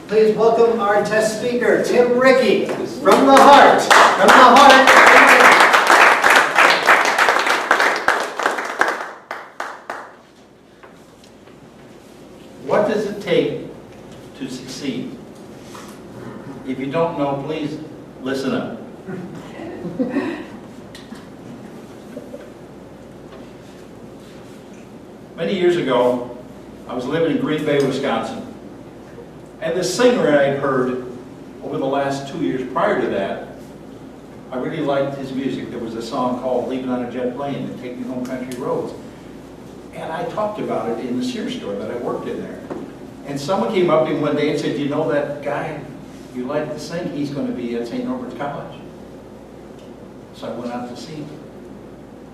Please welcome our test speaker, Tim Rickey, from the heart. From the heart. What does it take to succeed? If you don't know, please listen up. Many years ago, I was living in Green Bay, Wisconsin. And the singer I had heard over the last 2 years prior to that, I really liked his music. There was a song called Leaving on a Jet Plane and Take Me Home Country Roads. And I talked about it in the Sears store that I worked in there. And someone came up to me one day and said, you know that guy you like to sing, he's going to be at St. Norbert's College. So I went out to see him.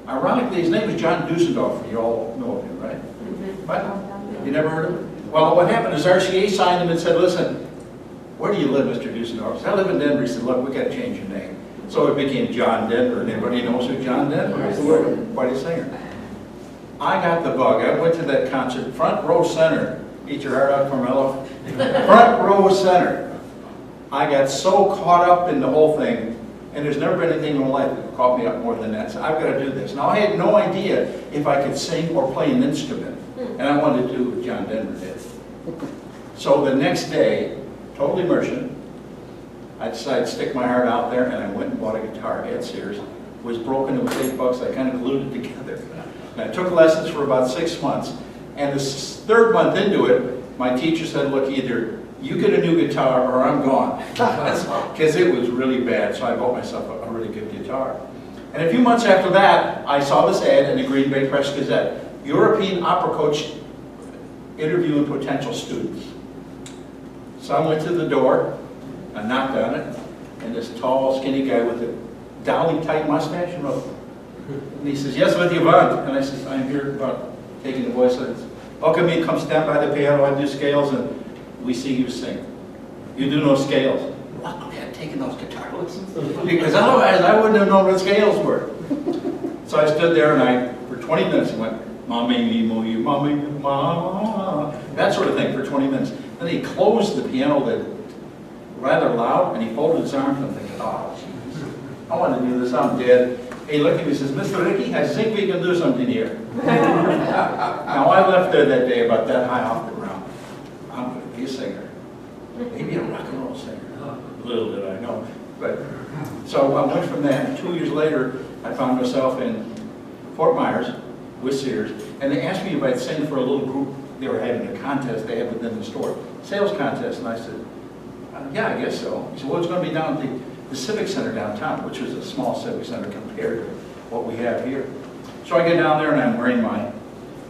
Ironically, his name was John Dusseldorfer. You all know of him, right? Mm-hmm. What? You never heard of him? Well, what happened is RCA signed him and said, listen, where do you live, Mr. Dusseldorfer? I said, I live in Denver. He said, look, we got to change your name. So it became John Denver. And everybody knows who John Denver is. Quite a singer. I got the bug. I went to that concert, front row center. Eat your heart out, Carmelo. Front row center. I got so caught up in the whole thing, and there's never been anything in my life that caught me up more than that. So I've got to do this. Now, I had no idea if I could sing or play an instrument, and I wanted to do what John Denver did. So the next day, total immersion, I decided to stick my heart out there, and I went and bought a guitar at Sears. It was broken, it was $8. I kind of glued it together. And I took lessons for about 6 months, and the third month into it, my teacher said, look, either you get a new guitar or I'm gone. Because it was really bad, so I bought myself a really good guitar. And a few months after that, I saw this ad in the Green Bay Press Gazette, European Opera Coach interviewing potential students. So I went to the door, I knocked on it, and this tall, skinny guy with a dolly-type mustache wrote. And he says, yes, what do you want? And I says, I'm here about taking the voice lessons. Welcome me, come stand by the piano, I do scales, and we see you sing. You do no scales. Luckily, I'd taken those guitar lessons, because otherwise I wouldn't have known what scales were. So I stood there, and for 20 minutes, I went, mommy, me, mo, you, mommy, ma, that sort of thing for 20 minutes. Then he closed the piano that rather loud, and he folded his arms, and I'm thinking, oh, Jesus, I want to do this, I'm dead. He looked at me and says, Mr. Rickey, I think we can do something here. Now, I left there that day about that high off the ground. I'm going to be a singer. Maybe a rock and roll singer. Little did I know. But so I went from that. 2 years later, I found myself in Fort Myers with Sears, and they asked me if I'd sing for a little group. They were having a contest they had within the store, sales contest, and I said, yeah, I guess so. He said, well, it's going to be down at the Civic Center downtown, which was a small Civic Center compared to what we have here. So I get down there, and I'm wearing my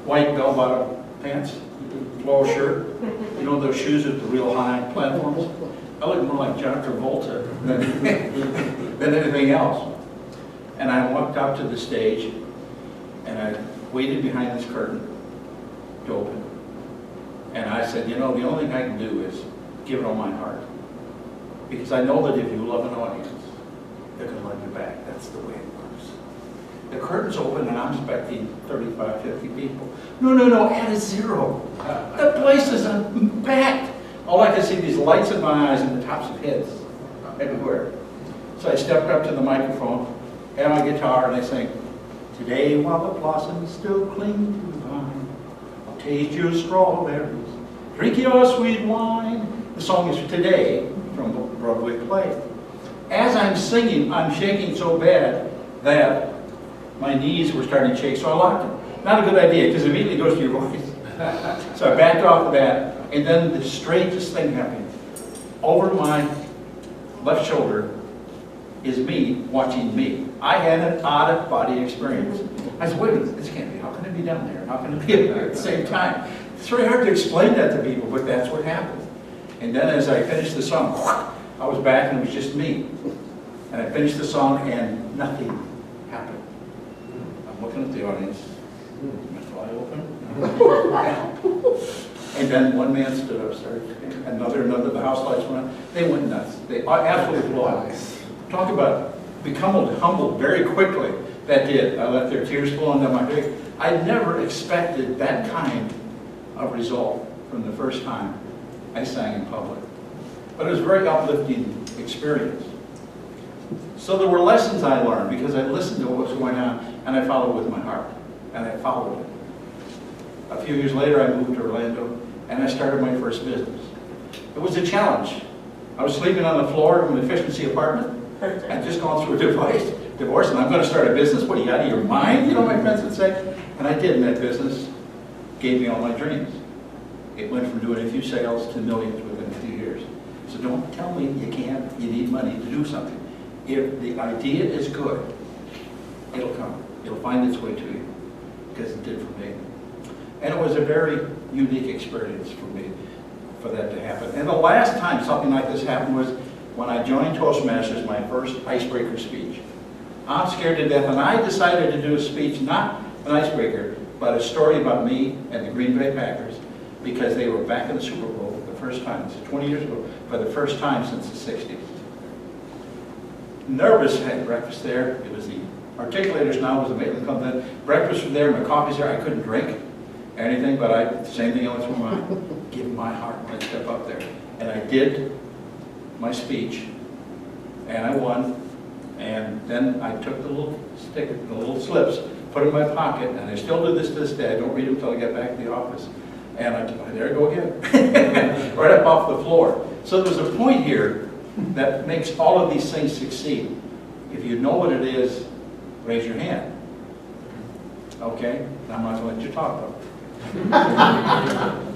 white bell-bottom pants, floral shirt, you know those shoes with the real high platforms? I look more like John Travolta than anything else. And I walked out to the stage, and I waited behind this curtain to open. And I said, you know, the only thing I can do is give it all my heart. Because I know that if you love an audience, they're going to love you back. That's the way it works. The curtain's open, and I'm expecting 35, 50 people. No, add a zero. The place is packed. All I can see these lights in my eyes and the tops of heads everywhere. So I stepped up to the microphone, had my guitar, and I sang, today while the blossoms still cling to the vine, I'll taste your strawberries, drink your sweet wine. The song is Today from the Broadway play. As I'm singing, I'm shaking so bad that my knees were starting to shake, so I locked them. Not a good idea, because it immediately goes to your voice. So I backed off of that, and then the strangest thing happened. Over my left shoulder is me watching me. I had an out-of-body experience. I said, wait a minute, this can't be. How can it be down there? How can it be up there at the same time? It's very hard to explain that to people, but that's what happened. And then as I finished the song, I was back and it was just me. And I finished the song and nothing happened. I'm looking at the audience. My fly open? And then one man stood up, started, another, the house lights went on. They went nuts. They absolutely blew up. Talk about becoming humbled very quickly. That did. I let their tears flowing down my face. I never expected that kind of result from the first time I sang in public. But it was a very uplifting experience. So there were lessons I learned because I listened to what was going on and I followed with my heart. And I followed it. A few years later I moved to Orlando and I started my first business. It was a challenge. I was sleeping on the floor of an efficiency apartment. I'd just gone through a divorce and I'm going to start a business. What, are you out of your mind? You know, my friends would say. And I did, and that business gave me all my dreams. It went from doing a few sales to millions within a few years. So don't tell me you can't, you need money to do something. If the idea is good, it'll come. It'll find its way to you, because it did for me. And it was a very unique experience for me, for that to happen. And the last time something like this happened was when I joined Toastmasters, my first icebreaker speech. I'm scared to death, and I decided to do a speech, not an icebreaker, but a story about me and the Green Bay Packers, because they were back in the Super Bowl for the first time. It's 20 years ago, for the first time since the 60s. Nervous, had breakfast there. It was the articulators now, was the Maitland Club then. Breakfast was there, my coffee's there. I couldn't drink anything, but same thing else from mine. Give my heart when I step up there. And I did my speech, and I won. And then I took the little stick, the little slips, put them in my pocket, and I still do this to this day. I don't read them until I get back to the office. And there I go again, right up off the floor. So there's a point here that makes all of these things succeed. If you know what it is, raise your hand. Okay? I'm not going to let you talk though.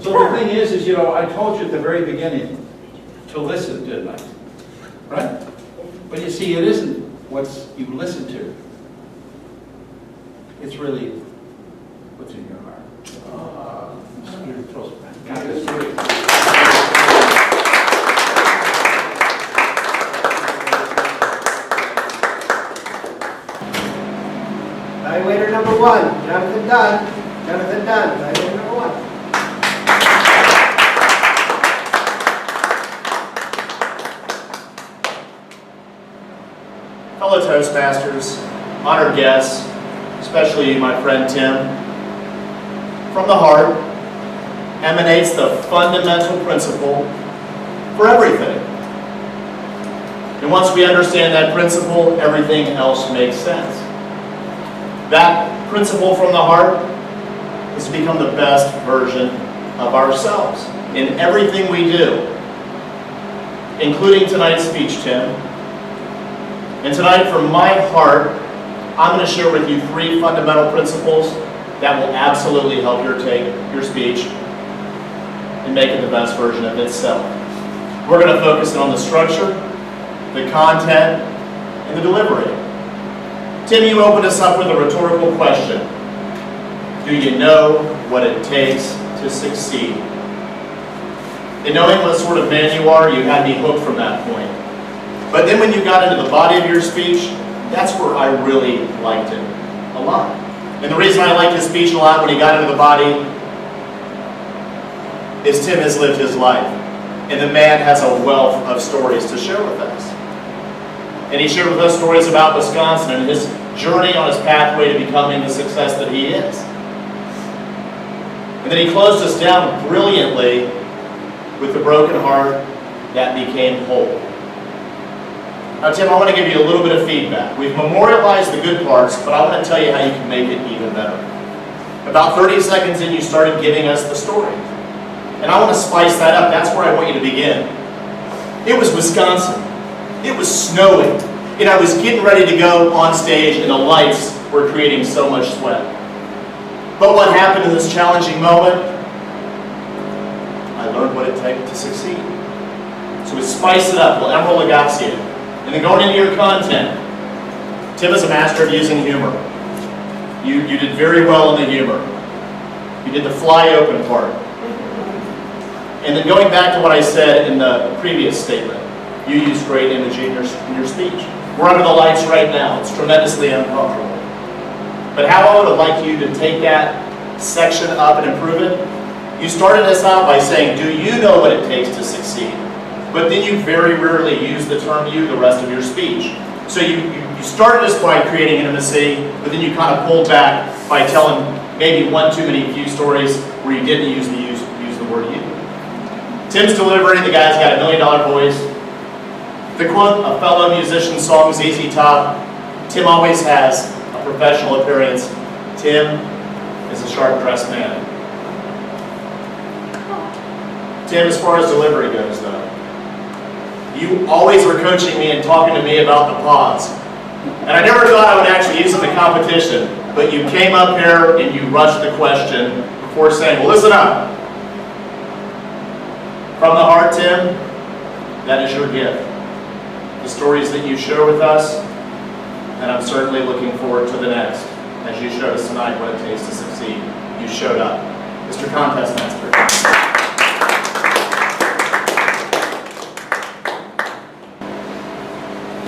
So the thing is, you know, I told you at the very beginning to listen, didn't I? Right? But you see, it isn't what you listen to. It's really what's in your heart. Got this through. Evaluator number one, Jonathan Dunn. Jonathan Dunn, evaluator number one. Fellow Toastmasters, honored guests, especially my friend Tim, from the heart emanates the fundamental principle for everything. And once we understand that principle, everything else makes sense. That principle from the heart is to become the best version of ourselves in everything we do, including tonight's speech, Tim. And tonight, from my heart, I'm going to share with you 3 fundamental principles that will absolutely help your speech and make it the best version of itself. We're going to focus on the structure, the content, and the delivery. Tim, you opened us up with a rhetorical question. Do you know what it takes to succeed? And knowing what sort of man you are, you had me hooked from that point. But then when you got into the body of your speech, that's where I really liked it a lot. And the reason I liked his speech a lot when he got into the body is Tim has lived his life. And the man has a wealth of stories to share with us. And he shared with us stories about Wisconsin and his journey on his pathway to becoming the success that he is. And then he closed us down brilliantly with the broken heart that became whole. Now, Tim, I want to give you a little bit of feedback. We've memorialized the good parts, but I want to tell you how you can make it even better. About 30 seconds in, you started giving us the story. And I want to spice that up. That's where I want you to begin. It was Wisconsin. It was snowing. And I was getting ready to go on stage, and the lights were creating so much sweat. But what happened in this challenging moment? I learned what it takes to succeed. So we spice it up. Well, Emerald Lagasse. And then going into your content, Tim is a master of using humor. You did very well in the humor. You did the fly open part. And then going back to what I said in the previous statement, you used great imagery in your speech. We're under the lights right now. It's tremendously uncomfortable. But how I would have liked you to take that section up and improve it, you started us out by saying, do you know what it takes to succeed? But then you very rarely use the term you the rest of your speech. So you started us by creating intimacy, but then you kind of pulled back by telling maybe one too many few stories where you didn't use the word you. Tim's delivery, the guy's got $1 million voice. The quote, a fellow musician song ZZ Top, Tim always has a professional appearance. Tim is a sharp-dressed man. Tim, as far as delivery goes, though, you always were coaching me and talking to me about the pause. And I never thought I would actually use it in the competition, but you came up here and you rushed the question before saying, well, listen up. From the heart, Tim, that is your gift. The stories that you share with us, and I'm certainly looking forward to the next. As you showed us tonight what it takes to succeed. You showed up. Mr. Contest Master.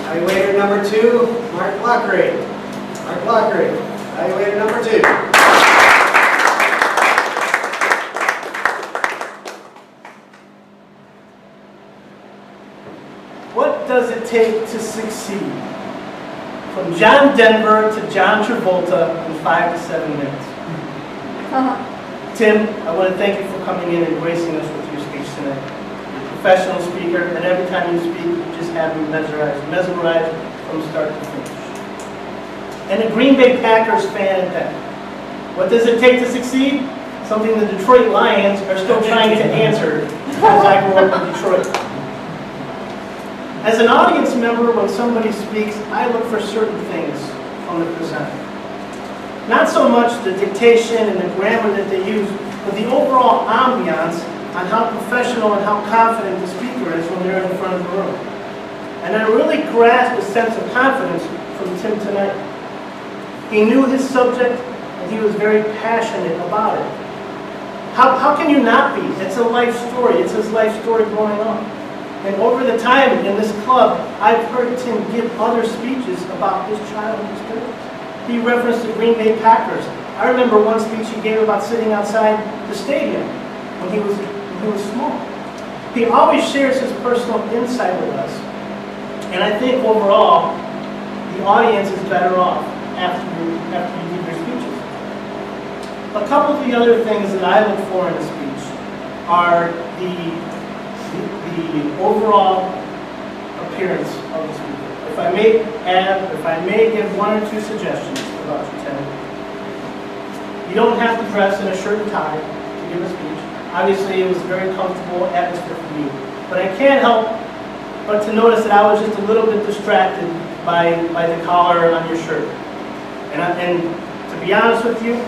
Evaluator number 2, Mark Lockery. Mark Lockery, evaluator number 2. What does it take to succeed? From John Denver to John Travolta in 5 to 7 minutes. Tim, I want to thank you for coming in and gracing us with your speech tonight. You're a professional speaker, and every time you speak, you just have me mesmerized from start to finish. And a Green Bay Packers fan at that. What does it take to succeed? Something the Detroit Lions are still trying to answer because I grew up in Detroit. As an audience member, when somebody speaks, I look for certain things from the presenter. Not so much the dictation and the grammar that they use, but the overall ambiance on how professional and how confident the speaker is when they're in the front of the room. And I really grasped a sense of confidence from Tim tonight. He knew his subject, and he was very passionate about it. How can you not be? It's a life story. It's his life story growing up. And over the time in this club, I've heard Tim give other speeches about his childhood experience. He referenced the Green Bay Packers. I remember one speech he gave about sitting outside the stadium when he was small. He always shares his personal insight with us. And I think overall, the audience is better off after you give your speeches. A couple of the other things that I look for in a speech are the overall appearance of the speaker. If I may give 1 or 2 suggestions about you, Tim. You don't have to dress in a shirt and tie to give a speech. Obviously, it was a very comfortable atmosphere for you. But I can't help but to notice that I was just a little bit distracted by the collar on your shirt. And to be honest with you,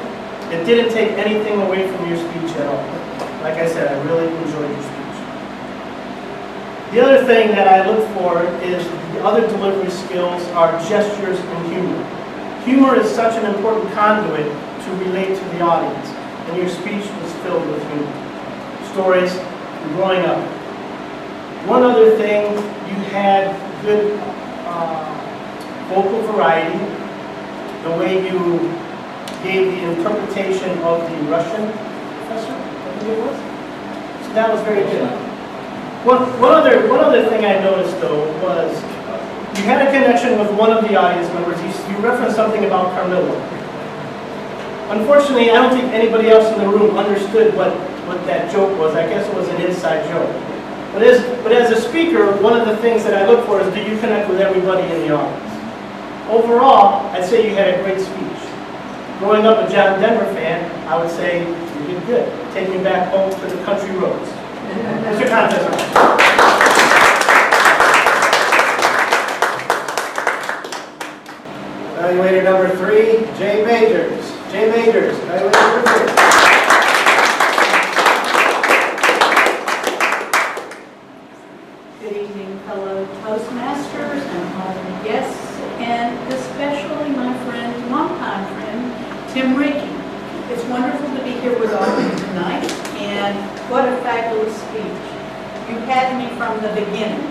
it didn't take anything away from your speech at all. Like I said, I really enjoyed your speech. The other thing that I look for is the other delivery skills are gestures and humor. Humor is such an important conduit to relate to the audience, and your speech was filled with humor. Stories from growing up. One other thing, you had good vocal variety, the way you gave the interpretation of the Russian professor, I think it was. So that was very good. One other thing I noticed, though, was you had a connection with one of the audience members. You referenced something about Carmilla. Unfortunately, I don't think anybody else in the room understood what that joke was. I guess it was an inside joke. But as a speaker, one of the things that I look for is, do you connect with everybody in the audience? Overall, I'd say you had a great speech. Growing up a John Denver fan, I would say you did good. Take me back home to the country roads. Mr. Contestant. Evaluator number 3, Jaye Majors. Jaye Majors, evaluator number 3. Good evening, fellow Toastmasters and honored guests, and especially my friend, longtime friend, Tim Rickey. It's wonderful to be here with all of you tonight, and what a fabulous speech. You had me from the beginning.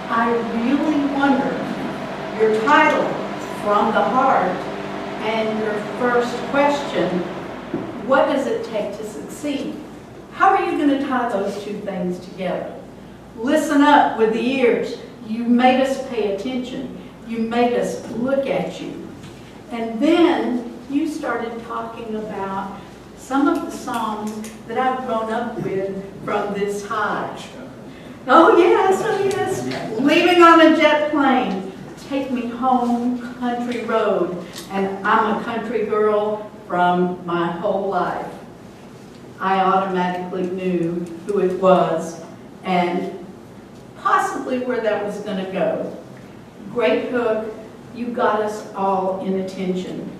I really wonder, your title, From the Heart, and your first question, what does it take to succeed? How are you going to tie those two things together? Listen up with the ears. You made us pay attention. You made us look at you. And then you started talking about some of the songs that I've grown up with from this high. Oh yes, leaving on a jet plane, take me home, country road, and I'm a country girl from my whole life. I automatically knew who it was and possibly where that was going to go. Great hook, you got us all in attention.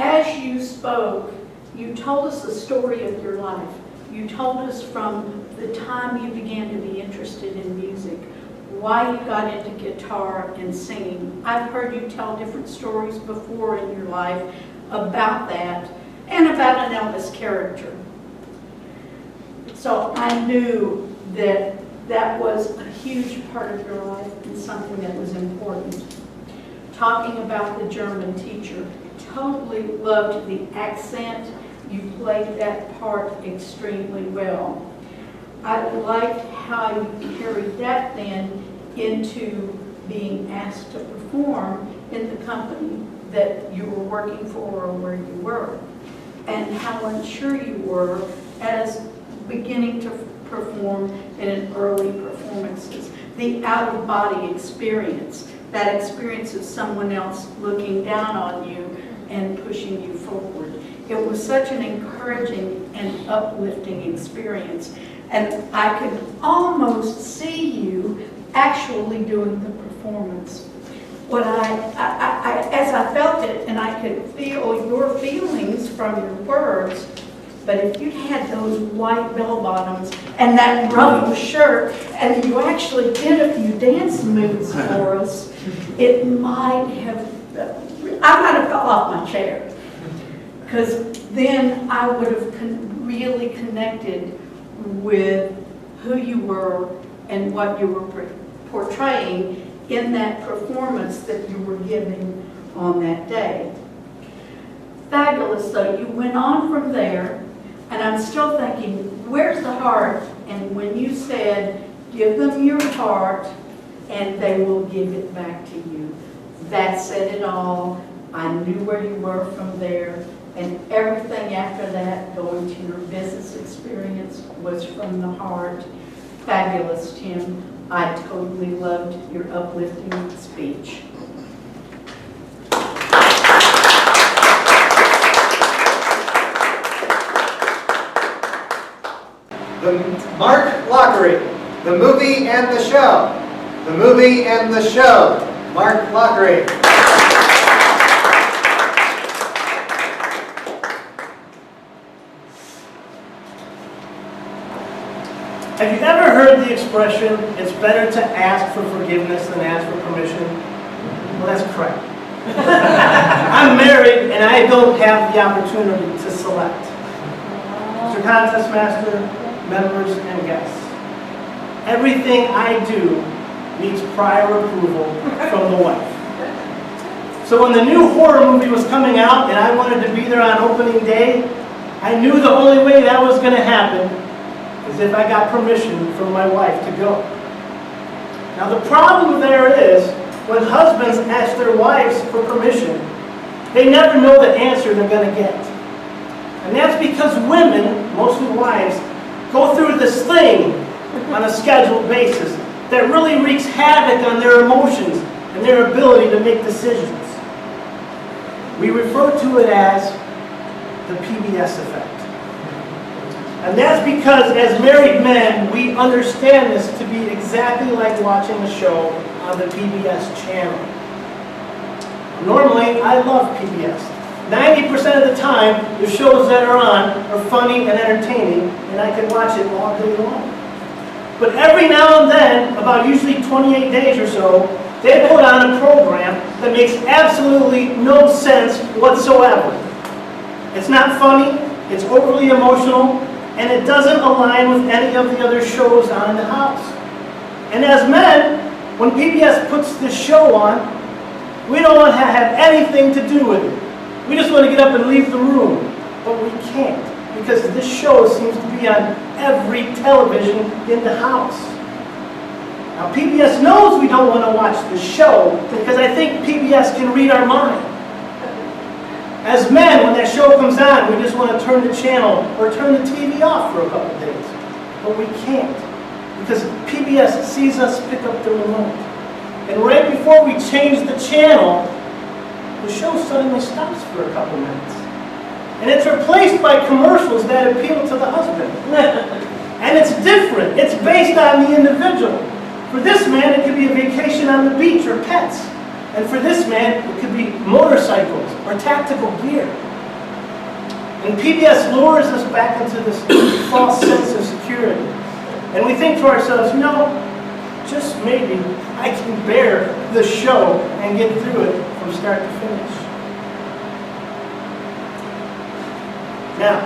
As you spoke, you told us the story of your life. You told us from the time you began to be interested in music, why you got into guitar and singing. I've heard you tell different stories before in your life about that and about an Elvis character. So I knew that that was a huge part of your life and something that was important. Talking about the German teacher, totally loved the accent. You played that part extremely well. I liked how you carried that then into being asked to perform in the company that you were working for or where you were, and how unsure you were as beginning to perform in early performances. The out-of-body experience, that experience of someone else looking down on you and pushing you forward. It was such an encouraging and uplifting experience. And I could almost see you actually doing the performance. What as I felt it, and I could feel your feelings from your words, but if you had those white bell bottoms and that ruffled shirt, and you actually did a few dance moves for us, it might have, I might have fell off my chair. Because then I would have really connected with who you were and what you were portraying in that performance that you were giving on that day. Fabulous, though. You went on from there, and I'm still thinking, where's the heart? And when you said, give them your heart, and they will give it back to you. That said it all. I knew where you were from there. And everything after that, going to your business experience, was from the heart. Fabulous, Tim. I totally loved your uplifting speech. Mark Lockery, the movie and the show. The movie and the show. Mark Lockery. Have you ever heard the expression, it's better to ask for forgiveness than ask for permission? Well, that's correct. I'm married and I don't have the opportunity to select. Mr. Contest Master, members, and guests. Everything I do needs prior approval from the wife. So when the new horror movie was coming out and I wanted to be there on opening day, I knew the only way that was going to happen is if I got permission from my wife to go. Now the problem there is, when husbands ask their wives for permission, they never know the answer they're going to get. And that's because women, mostly wives, go through this thing on a scheduled basis that really wreaks havoc on their emotions and their ability to make decisions. We refer to it as the PBS effect. And that's because as married men, we understand this to be exactly like watching a show on the PBS channel. Normally, I love PBS. 90% of the time, the shows that are on are funny and entertaining, and I can watch it all day long. But every now and then, about usually 28 days or so, they put on a program that makes absolutely no sense whatsoever. It's not funny, it's overly emotional, and it doesn't align with any of the other shows on in the house. And as men, when PBS puts this show on, we don't want to have anything to do with it. We just want to get up and leave the room. But we can't, because this show seems to be on every television in the house. Now PBS knows we don't want to watch the show, because I think PBS can read our mind. As men, when that show comes on, we just want to turn the channel or turn the TV off for a couple of days. But we can't, because PBS sees us pick up the remote. And right before we change the channel, the show suddenly stops for a couple minutes. And it's replaced by commercials that appeal to the husband. And it's different. It's based on the individual. For this man, it could be a vacation on the beach or pets. And for this man, it could be motorcycles or tactical gear. And PBS lures us back into this false sense of security. And we think to ourselves, you know, just maybe I can bear the show and get through it from start to finish. Now,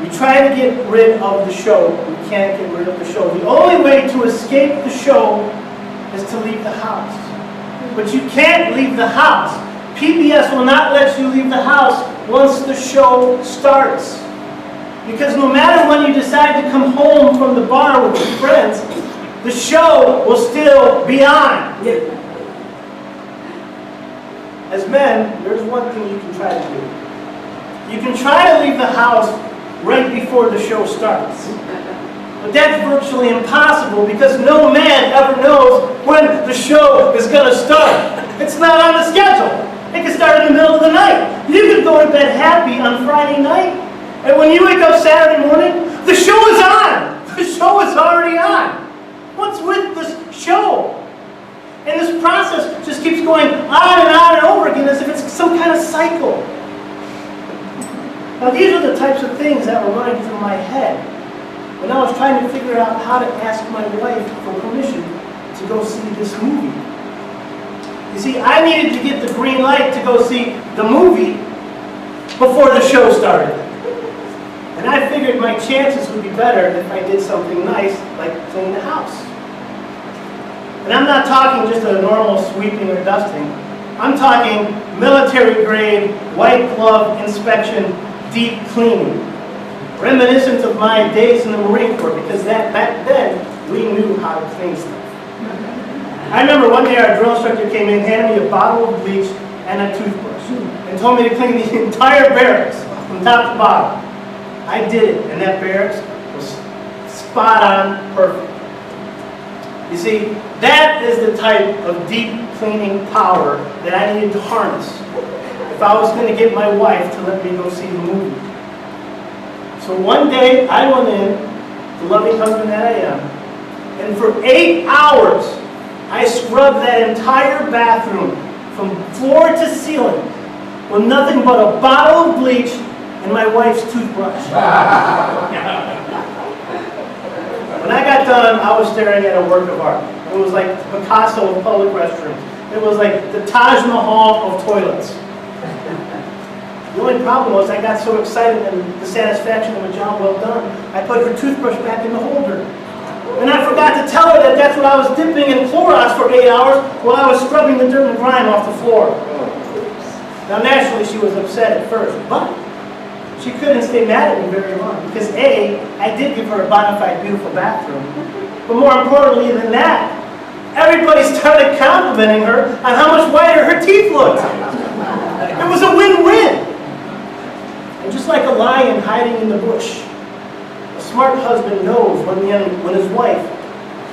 we try to get rid of the show. We can't get rid of the show. The only way to escape the show is to leave the house. But you can't leave the house. PBS will not let you leave the house once the show starts. Because no matter when you decide to come home from the bar with your friends, the show will still be on. As men, there's one thing you can try to do. You can try to leave the house right before the show starts. But that's virtually impossible because no man ever knows when the show is going to start. It's not on the schedule. It can start in the middle of the night. You could go to bed happy on Friday night, and when you wake up Saturday morning, the show is on. The show is already on. What's with this show? And this process just keeps going on and over again as if it's some kind of cycle. Now these are the types of things that were running through my head when I was trying to figure out how to ask my wife for permission to go see this movie. You see, I needed to get the green light to go see the movie before the show started. And I figured my chances would be better if I did something nice, like clean the house. And I'm not talking just a normal sweeping or dusting. I'm talking military grade, white glove inspection, deep cleaning. Reminiscent of my days in the Marine Corps, because back then, we knew how to clean stuff. I remember one day our drill instructor came in, handed me a bottle of bleach and a toothbrush, and told me to clean the entire barracks from top to bottom. I did it, and that barracks was spot on perfect. You see, that is the type of deep cleaning power that I needed to harness if I was going to get my wife to let me go see the movie. So one day, I went in, the loving husband that I am, and for 8 hours, I scrubbed that entire bathroom from floor to ceiling with nothing but a bottle of bleach and my wife's toothbrush. When I got done, I was staring at a work of art. It was like Picasso of public restrooms. It was like the Taj Mahal of toilets. The only problem was I got so excited and the satisfaction of a job well done, I put her toothbrush back in the holder. And I forgot to tell her that that's what I was dipping in Clorox for 8 hours while I was scrubbing the dirt and grime off the floor. Now naturally she was upset at first, but she couldn't stay mad at me very long because A, I did give her a bona fide beautiful bathroom. But more importantly than that, everybody started complimenting her on how much whiter her teeth looked. It was a win-win. And just like a lion hiding in the bush, a smart husband knows when his wife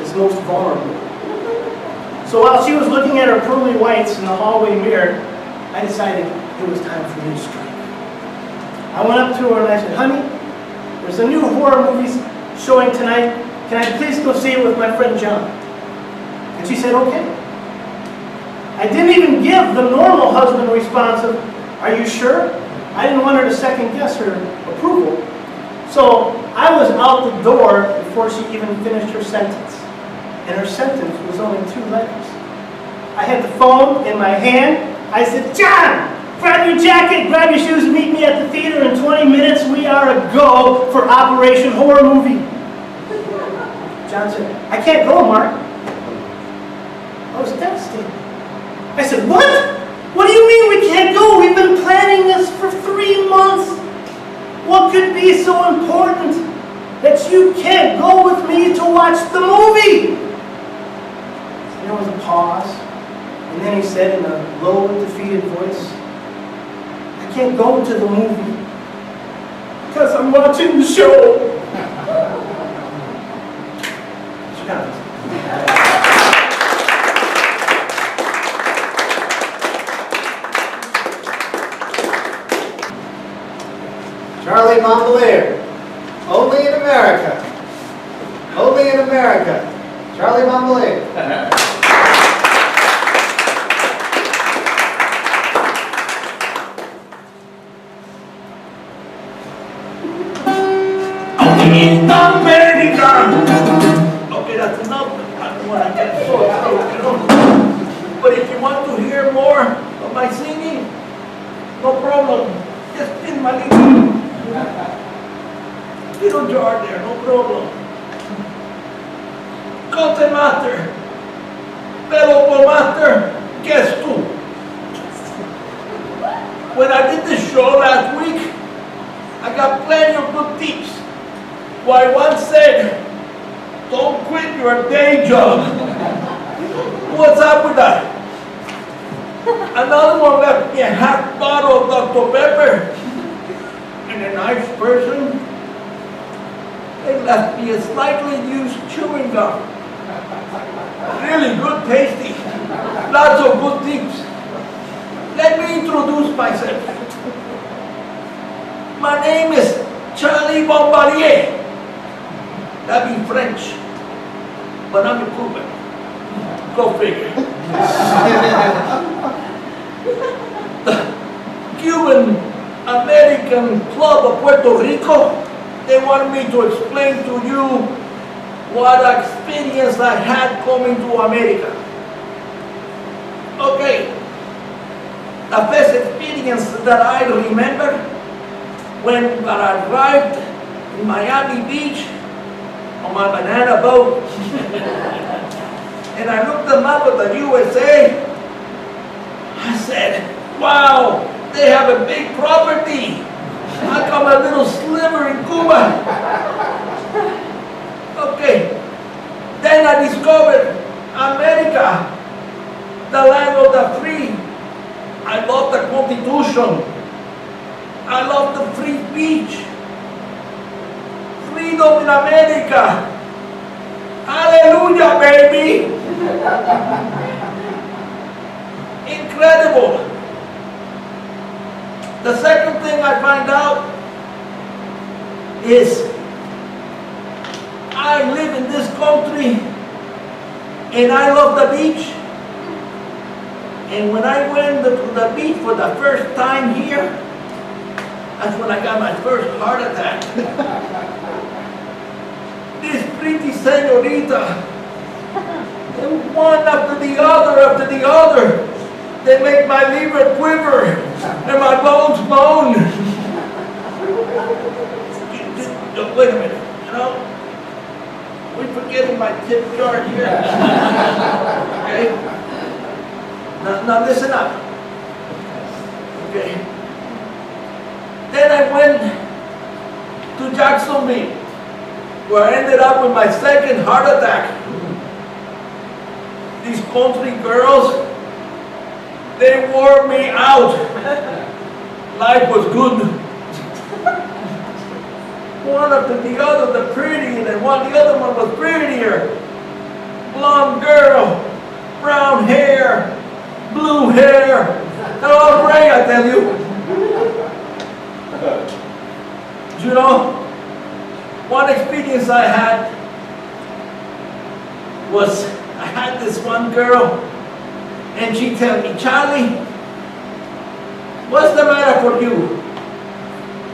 is most vulnerable. So while she was looking at her pearly whites in the hallway mirror, I decided it was time for me to strike. I went up to her and I said, honey, there's a new horror movie showing tonight. Can I please go see it with my friend John? And she said, okay. I didn't even give the normal husband response of, are you sure? I didn't want her to second guess her approval. So I was out the door before she even finished her sentence. And her sentence was only 2 letters. I had the phone in my hand. I said, John, grab your jacket, grab your shoes, meet me at the theater in 20 minutes. We are a go for Operation Horror Movie. John said, I can't go, Mark. I was devastated. I said, what? What do you mean we can't go? We've been planning this for 3 months. What could be so important that you can't go with me to watch the movie? There was a pause, and then he said in a low, defeated voice, can't go to the movie because I'm watching the show. Charlie Montbelier. Only in America. Only in America. Charlie Montbelier. Only in America. Okay, that's enough. I don't want to get so excited. But if you want to hear more of my singing, no problem. Just in my little jar there, no problem. Conte mater, pero por mater, guess who? When I did the show last week, I got plenty of good tips. Why one said, don't quit your day job. What's up with that? Another one left me a half bottle of Dr. Pepper. And a nice person, they left me a slightly used chewing gum. Really good, tasty. Lots of good tips. Let me introduce myself. My name is Charlie Bombardier. That'd be French, but I'm a Cuban. Go figure. The Cuban American Club of Puerto Rico, they wanted me to explain to you what experience I had coming to America. Okay, the first experience that I remember when I arrived in Miami Beach on my banana boat and I looked the map of the USA, I said, wow, they have a big property. How come a little sliver in Cuba? Okay, then I discovered America, the land of the free. I love the Constitution. I love the free speech. Freedom in America. Hallelujah, baby. Incredible. The second thing I find out is I live in this country and I love the beach. And when I went to the beach for the first time here, that's when I got my first heart attack. This pretty señorita, one after the other, they make my liver quiver and my bones moan. Wait a minute, you know, we're forgetting my tip jar here. Okay? Now listen up. Okay. Then I went to Jacksonville, where I ended up with my second heart attack. These country girls, they wore me out. Life was good. One after the other, the pretty, and then the other one was prettier. Blonde girl, brown hair, blue hair. They're all gray, I tell you. You know, one experience I had was I had this one girl and she tell me, Charlie, what's the matter for you?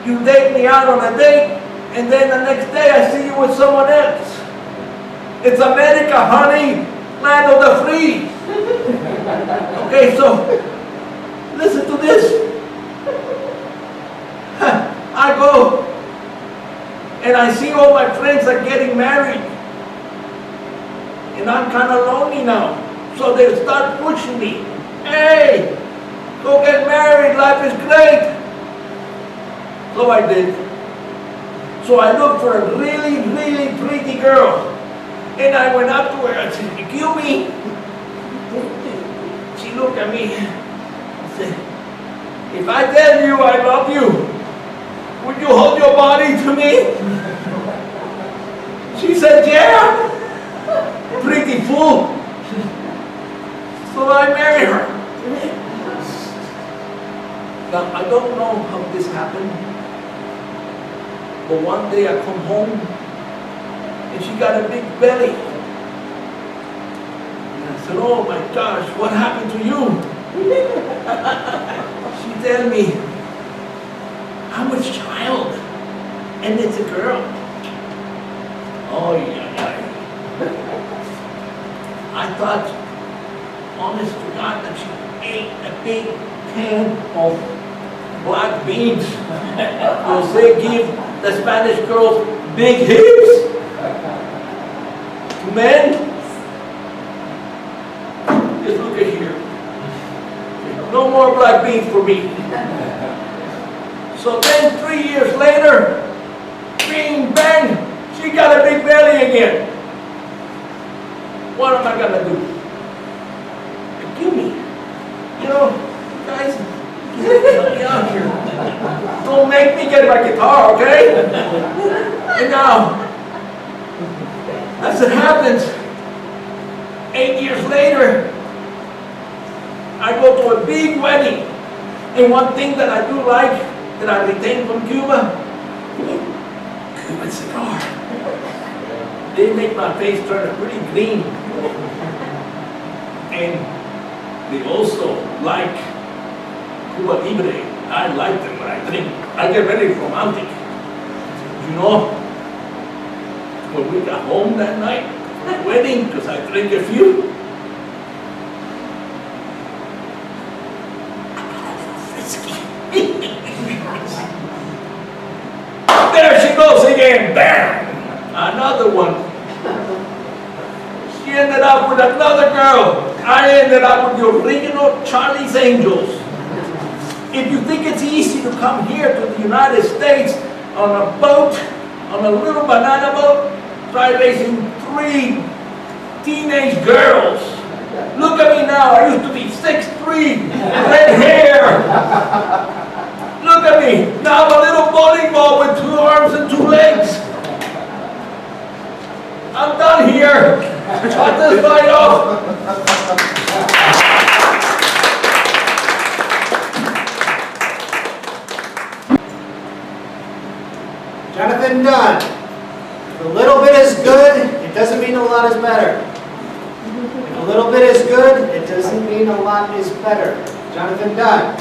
You take me out on a date and then the next day I see you with someone else. It's America, honey, land of the free. Okay, so listen to this. I go and I see all my friends are getting married. And I'm kind of lonely now. So they start pushing me. Hey, go get married, life is great. So I did. So I looked for a really, really pretty girl. And I went up to her and said, excuse me. She looked at me and said, if I tell you I love you, would you hold your body to me? She said, yeah. Pretty fool. So I married her. Now, I don't know how this happened, but one day I come home and she got a big belly. And I said, oh my gosh, what happened to you? She tell me, I'm with child, and it's a girl. Oh yeah. I thought, honest to God, that she ate a big pan of black beans. Because they give the Spanish girls big hips. Men, just look at here. No more black beans for me. So then 3 years later, bing, bang, she got a big belly again. What am I gonna do? Give me. You know, guys, help me out here. Don't make me get my guitar, okay? And now, as it happens, 8 years later, I go to a big wedding. And one thing that I do like, that I retained from Cuba, Cuban cigar. They make my face turn pretty green. And they also like Cuba Libre. I like them when I drink. I get very romantic. You know, when we got home that night, the wedding, because I drank a few, there she goes again, bam! Another one. She ended up with another girl. I ended up with the original Charlie's Angels. If you think it's easy to come here to the United States on a boat, on a little banana boat, try raising 3 teenage girls. Look at me now, I used to be 6'3", red hair. Look at me, now I'm a little bowling ball with 2 arms and 2 legs. I'm done here. Cut this fight off. Jonathan Dunn. If a little bit is good, it doesn't mean a lot is better. If a little bit is good, it doesn't mean a lot is better. Jonathan Dunn.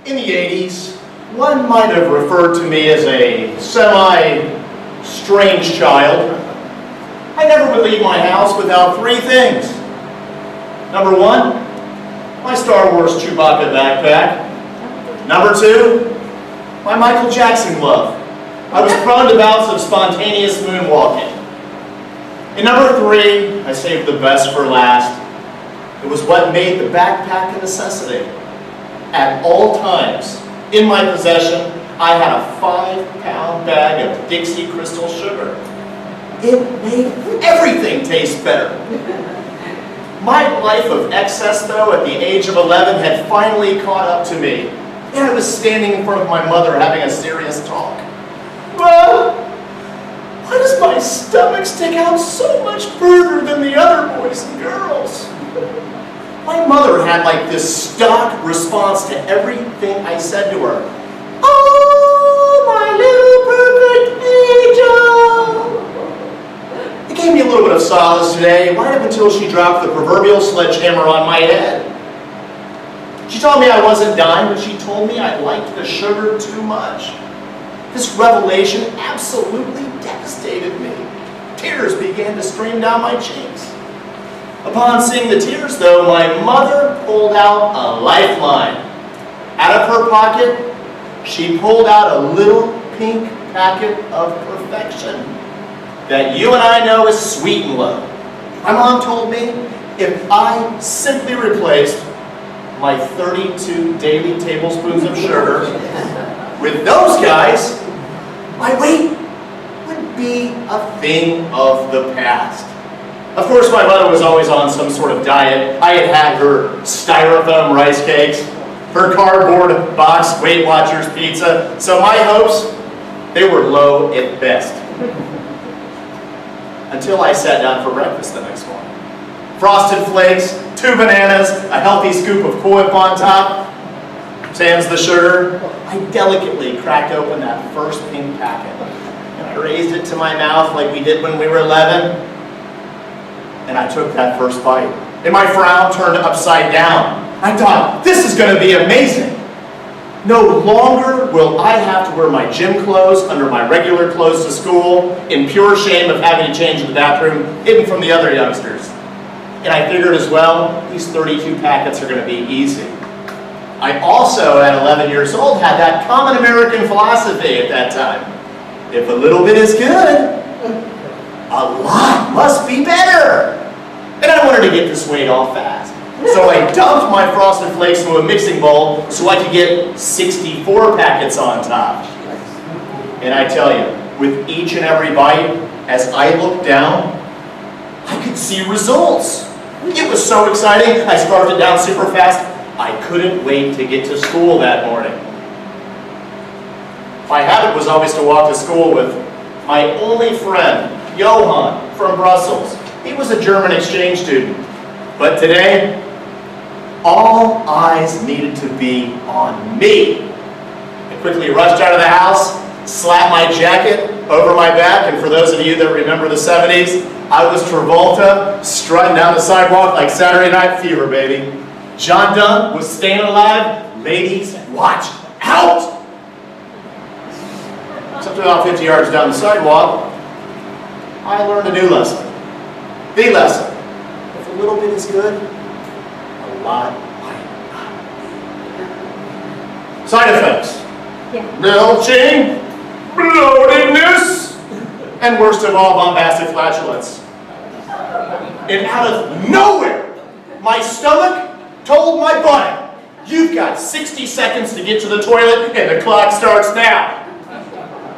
In the 80s, one might have referred to me as a semi-strange child. I never would leave my house without 3 things. Number 1, my Star Wars Chewbacca backpack. Number 2, my Michael Jackson glove. I was prone to bouts of spontaneous moonwalking. And number 3, I saved the best for last. It was what made the backpack a necessity. At all times, in my possession, I had a 5-pound bag of Dixie Crystal sugar. It made everything taste better. My life of excess, though, at the age of 11, had finally caught up to me. And I was standing in front of my mother having a serious talk. Well, why does my stomach stick out so much further than the other boys and girls? My mother had like this stock response to everything I said to her. Oh, my little perfect angel! It gave me a little bit of solace today, right up until she dropped the proverbial sledgehammer on my head. She told me I wasn't dying, but she told me I liked the sugar too much. This revelation absolutely devastated me. Tears began to stream down my cheeks. Upon seeing the tears, though, my mother pulled out a lifeline. Out of her pocket, she pulled out a little pink packet of perfection that you and I know is sweet and low. My mom told me if I simply replaced my 32 daily tablespoons of sugar with those guys, my weight would be a thing of the past. Of course, my mother was always on some sort of diet. I had had her styrofoam rice cakes, her cardboard box Weight Watchers pizza, so my hopes, they were low at best. Until I sat down for breakfast the next morning. Frosted Flakes, 2 bananas, a healthy scoop of Cool Whip on top, sans the sugar. I delicately cracked open that first pink packet, and I raised it to my mouth like we did when we were 11, and I took that first bite, and my frown turned upside down. I thought, this is going to be amazing. No longer will I have to wear my gym clothes under my regular clothes to school in pure shame of having to change in the bathroom, hidden from the other youngsters. And I figured as well, these 32 packets are going to be easy. I also, at 11 years old, had that common American philosophy at that time. If a little bit is good, a lot must be better. And I wanted to get this weight off fast. So I dumped my Frosted Flakes into a mixing bowl so I could get 64 packets on top. And I tell you, with each and every bite, as I looked down, I could see results. It was so exciting, I scarfed it down super fast. I couldn't wait to get to school that morning. My habit was always to walk to school with my only friend, Johan, from Brussels. He was a German exchange student. But today, all eyes needed to be on me. I quickly rushed out of the house, slapped my jacket over my back, and for those of you that remember the 70s, I was Travolta, strutting down the sidewalk like Saturday Night Fever, baby. John Dunn was staying alive. Ladies, watch out! Except about 50 yards down the sidewalk, I learned a new lesson. The lesson. If a little bit is good, a lot might not be. Side effects. Belching, bloatedness, and worst of all, bombastic flatulence. And out of nowhere, my stomach told my body, you've got 60 seconds to get to the toilet and the clock starts now.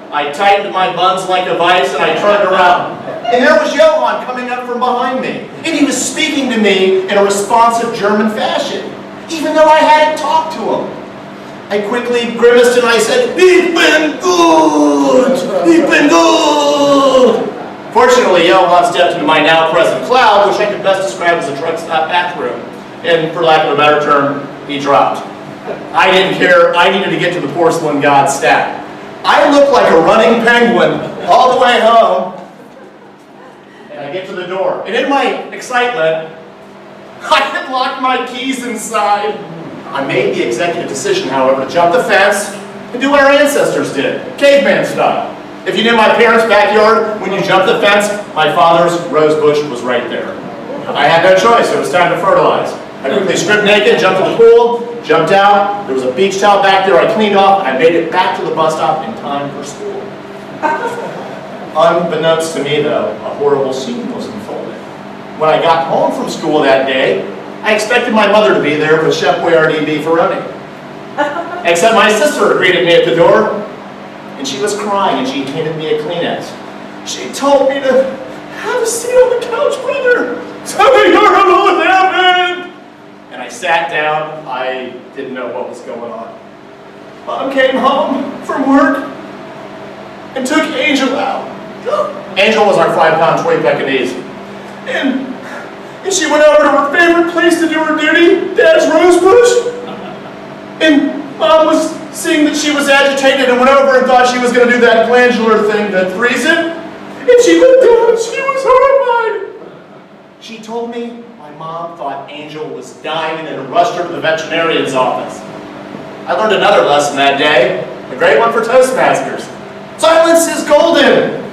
I tightened my buns like a vice and I turned around. And there was Johan coming up from behind me. And he was speaking to me in a responsive German fashion, even though I hadn't talked to him. I quickly grimaced and I said, Ich bin gut! Ich bin gut! Fortunately, Johan stepped into my now present cloud, which I could best describe as a truck stop bathroom. And for lack of a better term, he dropped. I didn't care. I needed to get to the porcelain god stat. I looked like a running penguin all the way home. And I get to the door. And in my excitement, I had locked my keys inside. I made the executive decision, however, to jump the fence and do what our ancestors did, caveman style. If you knew my parents' backyard, when you jumped the fence, my father's rose bush was right there. I had no choice. It was time to fertilize. I quickly stripped naked, jumped to the pool, jumped out. There was a beach towel back there I cleaned off, and I made it back to the bus stop in time for school. Unbeknownst to me, though, a horrible scene was unfolding. When I got home from school that day, I expected my mother to be there with Chef Boyardee beefaroni. Except my sister greeted me at the door, and she was crying, and she handed me a Kleenex. She told me to have a seat on the couch, brother. Something horrible happened! And I sat down. I didn't know what was going on. Mom came home from work and took Angel out. Angel was our 5-pound toy Pekingese. And she went over to her favorite place to do her duty, Dad's rose bush. And Mom was seeing that she was agitated and went over and thought she was going to do that glandular thing that frees it. And she looked down and she was horrified. She told me my mom thought Angel was dying and had rushed her to the veterinarian's office. I learned another lesson that day, a great one for Toastmasters. Silence is golden!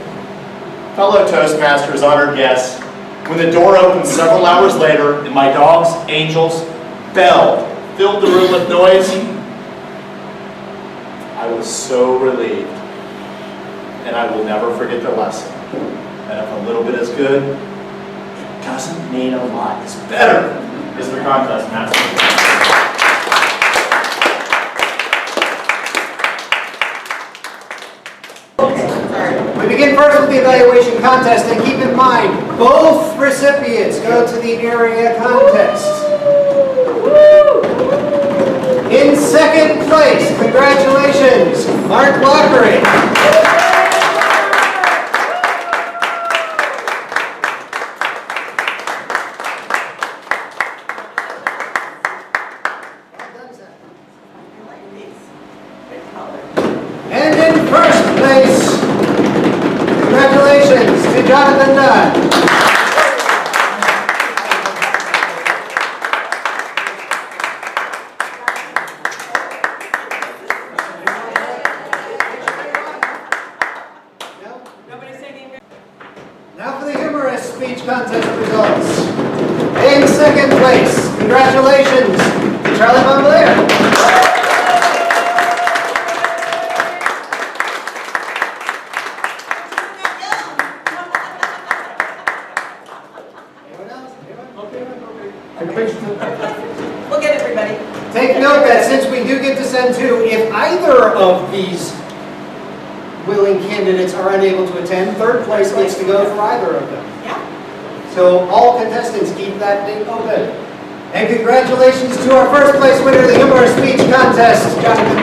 Fellow Toastmasters, honored guests, when the door opened several hours later and my dogs, Angels, belled, filled the room with noise, I was so relieved. And I will never forget the lesson. And if a little bit is good, it doesn't mean a lot is better, is the contest master. We begin first with the evaluation contest, and keep in mind, Both recipients go to the area contest. In second place, congratulations, Mark Lockery. And in first place, congratulations to Jonathan Dunn. Now for the humorous speech contest results. In second place, congratulations to Charlie Von Blair. We'll get everybody. Take note that since we do get to send two, if either of these willing candidates are unable to attend, third place gets to go for either of them. Yeah. So all contestants keep that date open. And congratulations to our first place winner of the humorous speech contest, Jonathan